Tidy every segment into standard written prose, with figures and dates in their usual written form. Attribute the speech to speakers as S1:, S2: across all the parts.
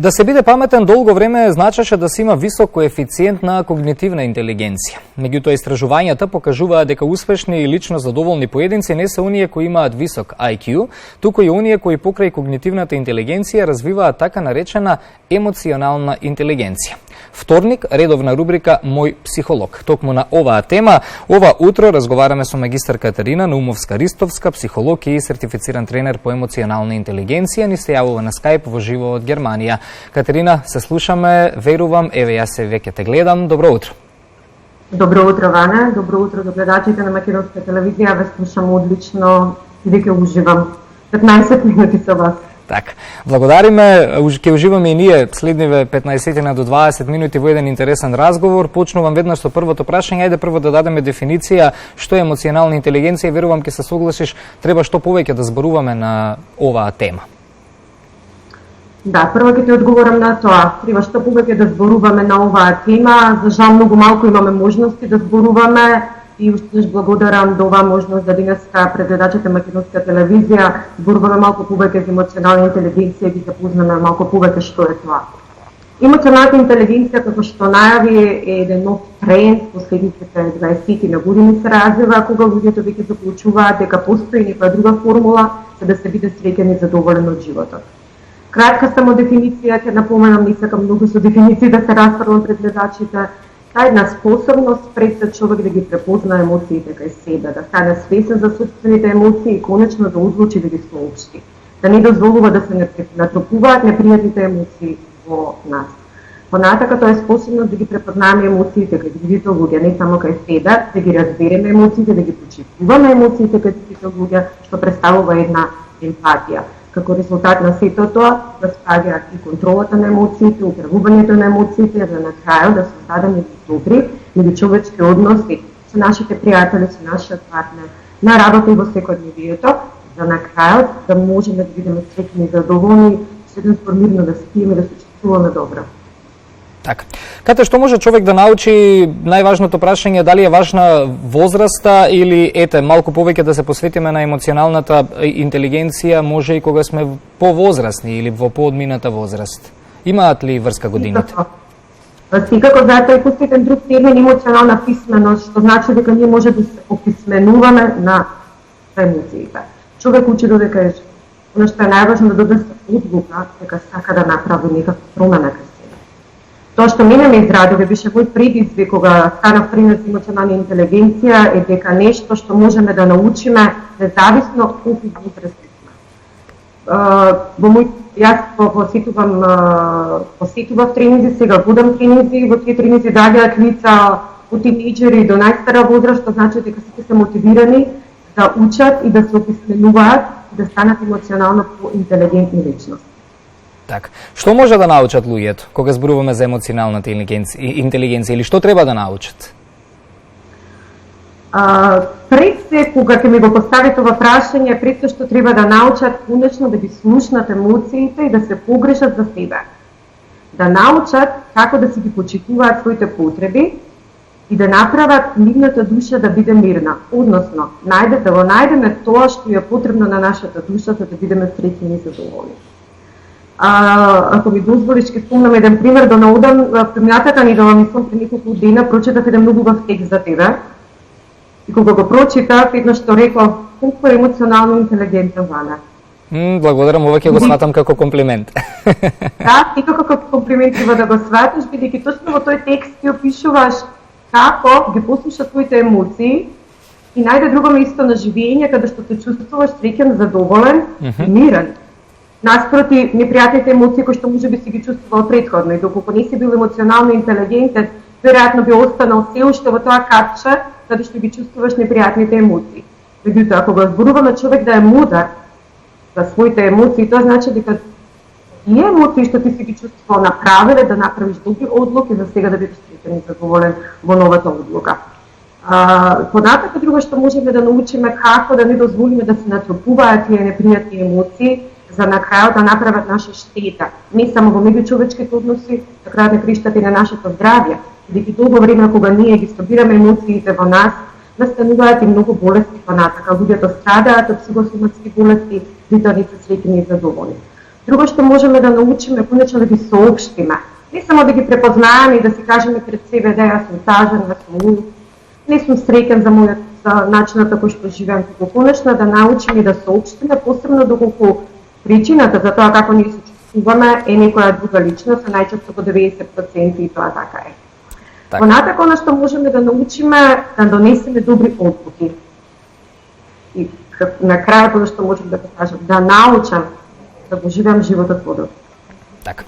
S1: Да се биде паметен долго време значеше да се има висок коефициент на когнитивна интелигенција. Меѓутоа, истражувањата покажуваат дека успешни и лично задоволни поединци не се оние кои имаат висок IQ, туку и оние кои покрај когнитивната интелигенција развиваат така наречена емоционална интелигенција. Вторник, редовна рубрика Мој психолог. Токму на оваа тема, ова утро разговараме со магистар Катерина Наумовска-Ристовска, психолог и сертифициран тренер по емоционална интелигенција. Ни се јавува на Скайп во живо од Германија. Катерина, се слушаме, верувам, еве јас се веќе те гледам. Добро утро.
S2: Добро утро, Ване. Добро утро до гледачите на Македонска телевизија. Ве слушам одлично и веќе уживам. 15 минути со вас.
S1: Така, благодариме, ќе уживаме и ние следниве 15 до 20 минути во еден интересен разговор. Почнувам веднаш со првото прашање. Ајде прво да дадеме дефиниција што е емоционална интелигенција. Верувам ќе се согласиш, треба што повеќе да зборуваме на оваа тема.
S2: Да, прво ќе ти одговорам на тоа. Треба што повеќе да зборуваме на оваа тема. За жал многу малку имаме можности да зборуваме. И уште благодарам до оваа можност да денеска пред гледачите Македонска телевизија зборуваме малку повеќе за емоционална интелигенција и ги запознаме малку повеќе што е тоа. Емоционалната интелигенција, како што најави, е еден нов тренд последните 20 години се развива, кога луѓето веќе заклучуваат дека постои некоја друга формула за да се биде среќен и задоволен од животот. Кратка само дефиниција, ќе напоменам, не сакам многу со дефиниции да се расправам пред гледачите. Таа една способност пред човек да ги препознае емоциите кај себе, да стане свесен за собствените емоции и конечно да одлучи да ги соопшти. Да не дозволува да се натрупуваат непријатните емоции во нас. Понатака тоа е способност да ги препознаеме емоциите кај другите луѓе, не само кај себе, да ги разбереме емоциите, да ги почитуваме емоциите кај другите луѓе, што представува една емпатија. Како резултат на сето тоа, да спаѓа и контролата на емоциите, управувањето на емоциите, за на крајот да создадеме добри меѓучовечки односи со нашите пријатели, со нашиот партнер, на работа и во секојдневието, за на крајот да можеме да бидеме среќни и задоволни, се да мирно да спиеме, да се чувствуваме добро.
S1: Така. Кате, што може човек да научи, најважното прашање, дали е важна возраста или ете, малку повеќе да се посветиме на емоционалната интелигенција, може и кога сме повозрастни или во поодмината возраст? Имаат ли врска годините?
S2: Секако, затоа е посветен друг термин емоционална писменост, што значи дека ние може да се описменуваме на емоциите. Човек учи додека е она што е најважно да донесе одлука дека сака да направи некаква промена кај себе. Тоа што мене ме израдува беше мој предизвик кога станав тренер за емоционална интелигенција е дека нешто што можеме да научиме независно колку возраст сме. Јас посетував тренинзи, сега водам тренинзи, во тие тренинзи доаѓаат лица од тинејџери до најстара возраст, што значи дека сите се мотивирани да учат и да се описменуваат и да станат емоционално поинтелигентни личности.
S1: Так. Што може да научат луѓето кога зборуваме за емоционалната интелигенција или што треба да научат?
S2: Пред се, кога ќе ми го поставите ова прашање, пред се што треба да научат конечно да ги слушнат емоциите и да се погрешат за себе. Да научат како да си ги почитуваат своите потреби и да направат нивната душа да биде мирна. Односно, да го најдеме тоа што е потребно на нашата душа за да бидеме среќни и задоволни. Ако ми дозволиш, ќе спомнам еден пример да наудам. Премијатата ни дала мислам пред неколку дена, прочитав еден многу убав текст за тебе. И кога го прочитав, едно што реков, колку е емоционално интелигентен, Ване.
S1: Благодарам, ова ќе го сватам како комплимент.
S2: Да, и како комплимент треба да го сватиш, бидејќи точно во тој текст ти опишуваш како ги послушаш твоите емоции и најде друго место на живење каде што се чувствуваш среќен, задоволен и мирен. Наспроти непријатните емоции кои што можеби си ги чувствувал претходно и доколку не си бил емоционално интелигентен, веројатно би останал се уште во тоа капче каде што ги чувствуваш непријатните емоции. Меѓутоа, ако го зборуваме човек да е мудар за своите емоции, тоа значи дека тие емоции што ти си ги чувствувал направиле да направиш добри одлуки за сега да бидеш среќен и задоволен во новата одлука. Понатака друго што можеме да научиме како да не дозволиме да се натрупуваат тие непријатни емоции, за на крајот да направат наша штета, не само во меѓучовечките односи, на крајот на криштата и на нашето здравје, бидејќи долго време кога ние ги собираме емоциите во нас, настануваат и многу болести понатака. Луѓето страдаат од психосоматски болести, битоа не се среќни и задоволни. Друго што можеме да научиме конечно да ги соопштиме. Не само да ги препознаеме и да си кажеме пред себе да јас сум тажен, јас сум луд, не сум среќен за мојот начинот како што живеам, туку конечно да научиме и да соопштиме, посебно доколку причината за тоа како ние се чувствуваме е некоја друга личност, а најчесто по 90% и тоа така е. Понатако на што можеме да научиме да донесеме добри одлуки. И на крајот што можам да кажам, да научам да го живеам животот подобро.
S1: Така.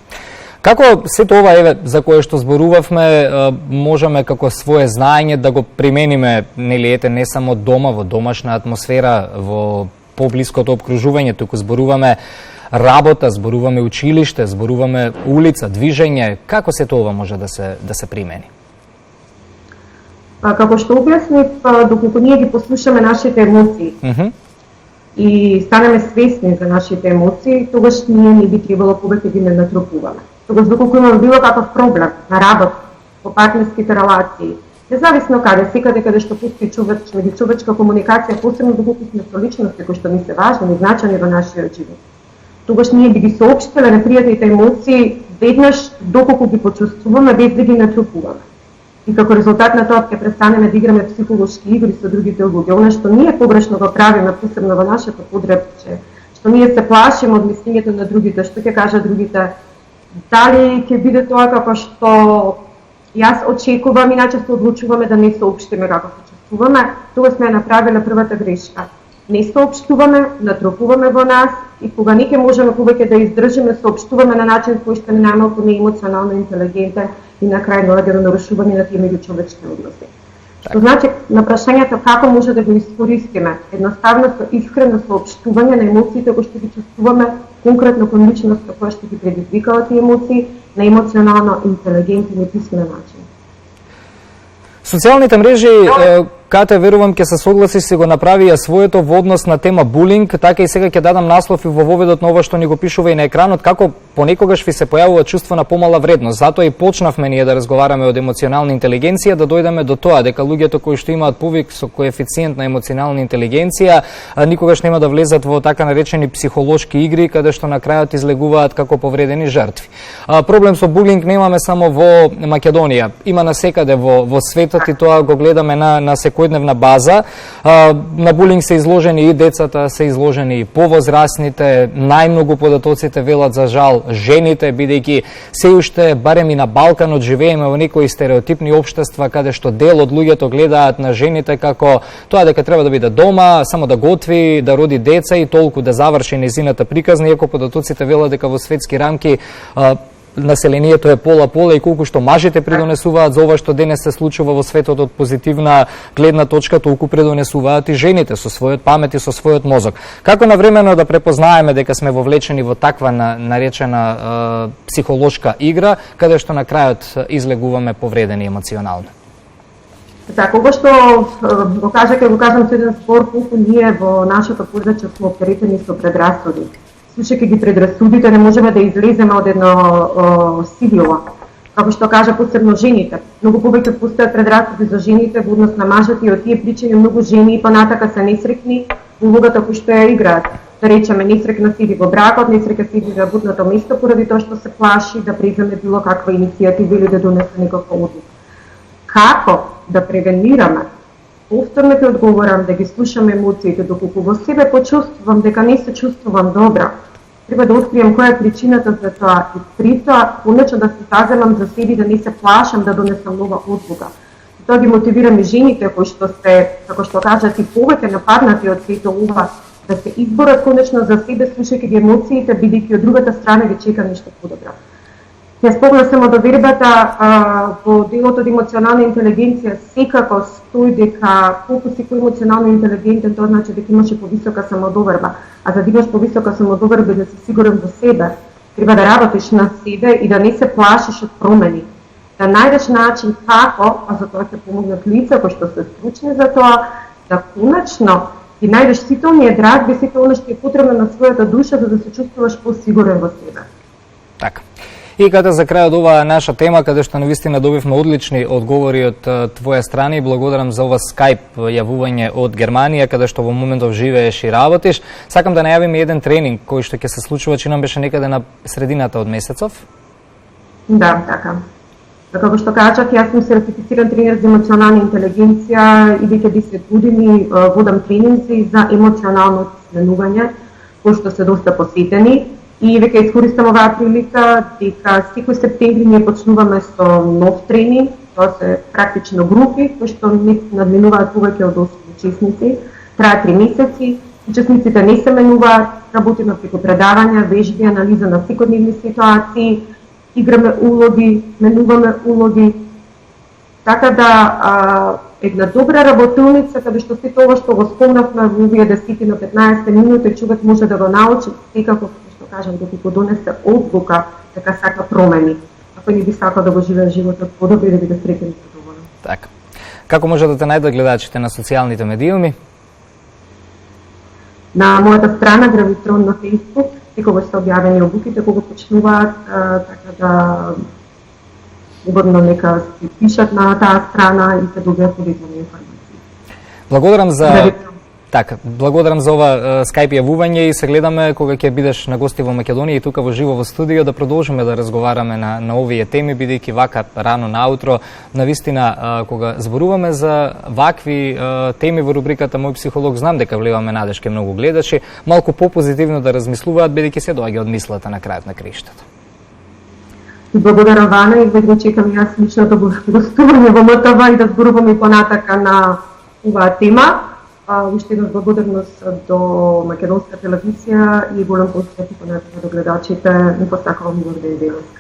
S1: Како сето ова еве за кое што зборувавме можеме како свое знаење да го примениме, нели ете, не само дома во домашна атмосфера, во поблиското опкружување, туку зборуваме работа, зборуваме училиште, зборуваме улица, движење, како сето ова може да се примени?
S2: Како што објаснив, доколку ние ги послушаме нашите емоции и станеме свесни за нашите емоции, тогаш ние не би требало повеќе ги не натрупуваме. Тогаш доколку имаме било каков проблем на работа, по партнерските релации, независно каде, секаде каде што постои меѓучовечка комуникација, посебно доколку сме со личности кои што ни се важни и значајни во нашиот живот, тогаш ние би ги соопштиле непријатните емоции веднаш доколку ги почувствуваме без да ги натрупуваме. И како резултат на тоа ќе престанеме да играме психолошки игри со другите луѓе. Она што ние погрешно го правиме, посебно во нашето подребче, што ние се плашиме од мислењето на другите, што ќе кажат другите, дали ќе биде тоа како што јас очекувам, иначе се одлучуваме да не соопштиме како се чувствуваме, тоа сме направиле првата грешка. Не соопштуваме, натрупуваме во нас и кога не ќе можеме повеќе да издржиме, соопштуваме на начин кој што ни најмалку не емоционално интелигентен и на крај доаѓа до нарушување на тие меѓучовечки односи. Што значи, на прашањето како може да го искористиме, едноставно со искрено соопштување на емоциите кои што ги чувствуваме, конкретно кон личноста која што ги предизвикала тие емоции, на емоционално интелигентен и писмен начин.
S1: Социјалните мрежи, Кате, верувам ќе се согласиш, се го направија своето во однос на тема булинг, така и сега ќе дадам наслов и во воведот на ова што ни го пишува и на екранот, како понекогаш ви се појавува чувство на помала вредност. Затоа и почнавме ние да разговараме од емоционална интелигенција, да дојдеме до тоа дека луѓето кои што имаат повисок коефициент на емоционална интелигенција никогаш нема да влезат во така наречени психолошки игри каде што на крајот излегуваат како повредени жртви. Проблем со булинг немаме само во Македонија, има насекаде во светот и тоа го гледаме на секојдневна база. На булинг се изложени и децата, се изложени и повозрасните, најмногу податоците велат за жал жените, бидејќи се уште барем и на Балканот живееме во некои стереотипни општества каде што дел од луѓето гледаат на жените како тоа дека треба да биде дома, само да готви, да роди деца и толку да заврши нејзината приказна, иако податоците велат дека во светски рамки населението е пола-пола и колку што мажите придонесуваат за ова што денес се случува во светот од позитивна гледна точка, толку придонесуваат и жените со својот памет и со својот мозок. Како навремено да препознаеме дека сме вовлечени во таква наречена психолошка игра, каде што на крајот излегуваме повредени емоционално?
S2: Така, ова што го кажам со еден спор, колку ние во нашето подрачје сме оптеретени со предрасуди. Слушајќи ги предрасудите, не можеме да излеземе од едно сивило. Како што кажа посебно жените. Многу повеќе постојат предрасуди за жените во однос на мажите и од тие причини многу жени и понатака се несреќни во улогата која што ја играат. Да речеме, несреќна седи во бракот, несреќна седи во работното место поради тоа што се плаши да преземе било каква иницијатива или да донесе некаква одлука. Како да превенираме? Повторно ќе одговорам да ги слушам емоциите, доколку во себе почувствувам дека не се чувствувам добра. Треба да открием која е причината за тоа и при тоа конечно да се заземам за себе да не се плашам да донесам нова одлука. И тоа ги мотивирам и жените кои што се, како што кажат, и повеќе нападнати од сето ова, да се изборат конечно за себе слушајќи ги емоциите, бидејќи од другата страна ги чека нешто подобро. Ја спомнам само до вербата во делот од емоционална интелигенција секако стои дека колку си поемоционално интелигентен, тоа значи дека имаш повисока самодоверба. А за да имаш повисока самодоверба и да си сигурен во себе, треба да работиш на себе и да не се плашиш од промени. Да најдеш начин како, а за тоа ќе помогнат лица кои што се стручни за тоа, да конечно и најдеш сите оние драгби, сите она што е потребно на својата душа за да се чувствуваш посигурен во себе.
S1: Така. И каде за крај од оваа наша тема, каде што навистина добивме одлични одговори од твоја страна и благодарам за ова Skype јавување од Германија, каде што во моментов живееш и работиш. Сакам да најавиме еден тренинг кој што ќе се случува, чинам беше некаде на средината од месецов.
S2: Да, така. Како што кажав, јас сум сертифициран тренер за емоционална интелигенција и веќе 10 години водам тренинзи за емоционално сменување, кои што се доста посветени. И веќе искористам оваа прилика дека секој септември ние почнуваме со нов тренинг, тоа се практично групи кои што надминуваат повеќе од 8 учесници, трае 3 месеци. Учесниците не се менуваат, работиме преку предавања, вежби, анализа на секојдневни ситуации, играме улоги, менуваме улоги. Така да една добра работилница каде што сето ова што го спомнавме во овие 10 на 15 минути човек може да го научи, секако што кажам дека го донесе одлука дека сака промени. Ако не би сакал да го живее животот подобро и да биде среќен и задоволен.
S1: Така. Како може да те најдат гледачите на социјалните медиуми?
S2: На мојата страна Гравитрон на Facebook, секогаш се објавени обуките кога почнуваат, така да убавно нека се пишат на таа страна и се добијат повеќе информации.
S1: Благодарам за ова Skype јавување и се гледаме кога ќе бидеш на гости во Македонија и тука во живо во студио да продолжиме да разговараме на овие теми, бидејќи вака рано наутро, навистина кога зборуваме за вакви теми во рубриката Мој психолог, знам дека влеваме надежки многу гледачи, малку попозитивно да размислуваат, бидејќи се доаѓа од мислата на крајот на криштата.
S2: Благодарам Вана и веднаш чекам јас личното гостување во МТВ и да зборуваме понатака на оваа тема. Уште една благодарност до Македонска телевизија и голем поздрав и понатака до гледачите. Не посакувам убав ден денеска.